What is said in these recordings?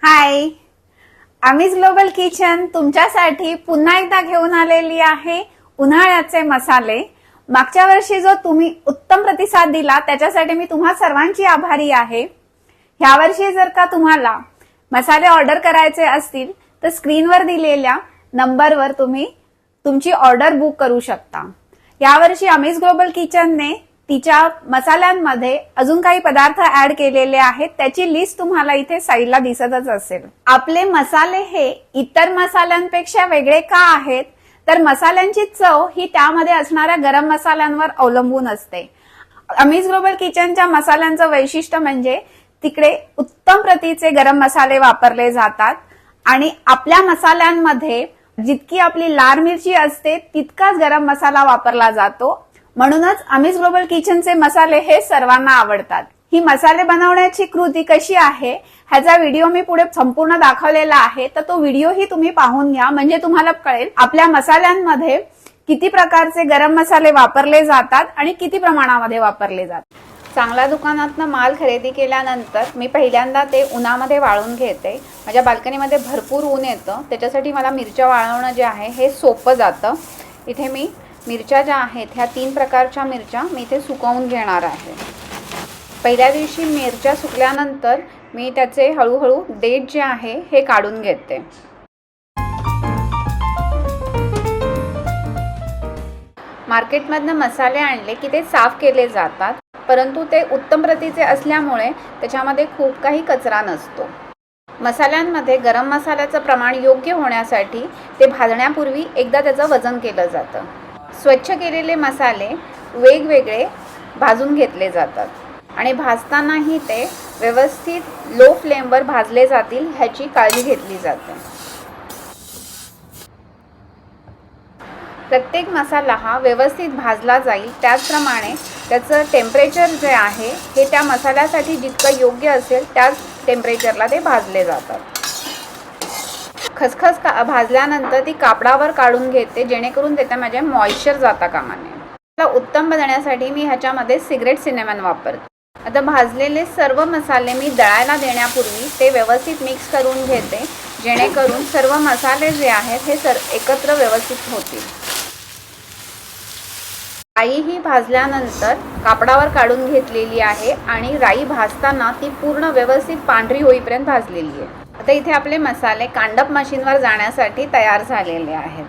हाय, आम्हीच global kitchen तुमच्यासाठी पुन्हा एकदा घेऊन आलेली आहे उन्हाळ्याचे मसाले। मागच्या वर्षी जो तुम्ही उत्तम प्रतिसाद दिला त्याच्यासाठी मी तुम्हा सर्वांची आभारी आहे। ह्या वर्षी जर का तुम्हाला मसाले ऑर्डर करायचे असतील तर स्क्रीनवर दिलेल्या नंबरवर तुम्ही तुमची ऑर्डर बुक करू शकता। यावर्षी आम्हीच ग्लोबल किचनने तिच्या मसाल्यांमध्ये अजून काही पदार्थ ऍड केलेले आहेत, त्याची लिस्ट तुम्हाला इथे साईडला दिसतच असेल। आपले मसाले हे इतर मसाल्यांपेक्षा वेगळे का आहेत तर मसाल्यांची चव ही त्यामध्ये असणाऱ्या गरम मसाल्यांवर अवलंबून असते। आम्हीच ग्लोबल किचनच्या मसाल्यांचं वैशिष्ट्य म्हणजे तिकडे उत्तम प्रतीचे गरम मसाले वापरले जातात आणि आपल्या मसाल्यांमध्ये जितकी आपली लाल मिरची असते तितकाच गरम मसाला वापरला जातो। म्हणूनच आम्हीच ग्लोबल किचनचे मसाले हे सर्वांना आवडतात। ही मसाले बनवण्याची कृती कशी आहे ह्याचा व्हिडिओ मी पुढे संपूर्ण दाखवलेला आहे, तर तो व्हिडिओही तुम्ही पाहून घ्या म्हणजे तुम्हाला कळेल आपल्या मसाल्यांमध्ये किती प्रकारचे गरम मसाले वापरले जातात आणि किती प्रमाणामध्ये वापरले जातात। चांगल्या दुकानातनं माल खरेदी केल्यानंतर मी पहिल्यांदा ते उन्हामध्ये वाळून घेते। माझ्या बाल्कनीमध्ये भरपूर ऊन येतं, त्याच्यासाठी मला मिरच्या वाळवणं जे आहे हे सोपं जातं। इथे मी मिरच्या ज्या आहेत ह्या 3 प्रकारच्या मिरच्या मी इथे सुकवून घेणार आहे। पहिल्या दिवशी मिरच्या सुकल्यानंतर मी त्याचे हळूहळू देठ जे आहे हे काढून घेते। मार्केटमधनं मसाले आणले की ते साफ केले जातात, परंतु ते उत्तम प्रतीचे असल्यामुळे त्याच्यामध्ये खूप काही कचरा नसतो। मसाल्यांमध्ये गरम मसाल्याचं प्रमाण योग्य होण्यासाठी ते भाजण्यापूर्वी एकदा त्याचं वजन केलं जातं। स्वच्छ केलेले मसाले वेगवेगळे भाजून घेतले जातात आणि भाजतानाही ते व्यवस्थित लो फ्लेमवर भाजले जातील ह्याची काळजी घेतली जाते। प्रत्येक मसाला हा व्यवस्थित भाजला जाईल त्याचप्रमाणे त्याचं टेम्परेचर जे आहे हे त्या मसाल्यासाठी जितकं योग्य असेल त्याच टेम्परेचरला ते भाजले जातात। खसखस भाजल्यानंतर ती कापडावर काढून घेते जेणेकरून त्याच्यामध्ये मॉइश्चर जाता कामा नये। त्याला उत्तम बनवण्यासाठी मी ह्याच्यामध्ये सिक्रेट सिनेमन वापरते। आता भाजलेले सर्व मसाले मी दळायला देण्यापूर्वी ते व्यवस्थित मिक्स करून घेते जेणेकरून सर्व मसाले जे आहेत हे एकत्र व्यवस्थित होतील। राई ही भाजल्यानंतर कापडावर काढून घेतलेली आहे आणि राई भाजताना ती पूर्ण व्यवस्थित पांढरी होईपर्यंत भाजलेली आहे। आता इथे आपले मसाले कांडप मशीनवर जाण्यासाठी तयार झालेले आहेत।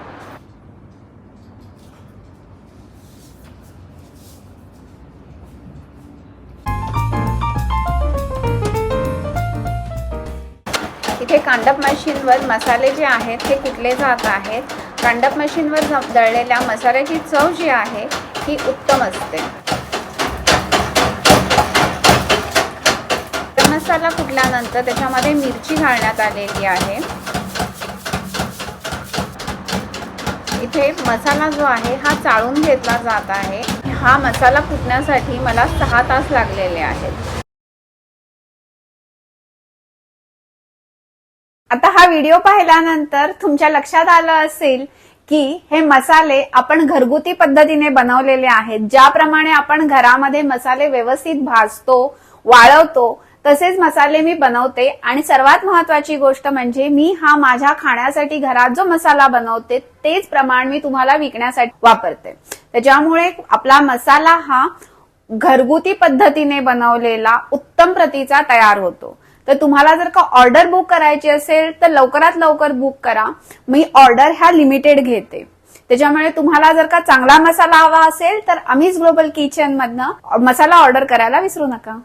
इथे कांडप मशीनवर मसाले जे आहेत हे कुटले जात आहेत। कांडप मशीनवर दळलेल्या मसाल्याची चव जी आहे ही उत्तम असते। मसाला कुटल्यानंतर त्याच्यामध्ये मिरची घालण्यात आलेली आहे। इथे मसाला जो आहे हा चाळून घेतला जात आहे। हा मसाला कुटण्यासाठी मला 6 तास लागलेले आहेत। आता हा व्हिडिओ पाहिल्यानंतर तुमच्या लक्षात आलं असेल की हे मसाले आपण घरगुती पद्धतीने बनवलेले आहेत। ज्याप्रमाणे आपण घरामध्ये मसाले व्यवस्थित भाजतो, वाळवतो तसेच मसाले मी बनवते आणि सर्वात महत्त्वाची गोष्ट म्हणजे मी हा माझ्या खाण्यासाठी घरात जो मसाला बनवते तेच प्रमाण मी तुम्हाला विकण्यासाठी वापरते। त्याच्यामुळे आपला मसाला हा घरगुती पद्धतीने बनवलेला उत्तम प्रतीचा तयार होतो। तर तुम्हाला जर का ऑर्डर बुक करायची असेल तर लवकरात लवकर बुक करा। मी ऑर्डर ह्या लिमिटेड घेते, त्याच्यामुळे तुम्हाला जर का चांगला मसाला हवा असेल तर आम्हीच ग्लोबल किचन मधनं मसाला ऑर्डर करायला विसरू नका।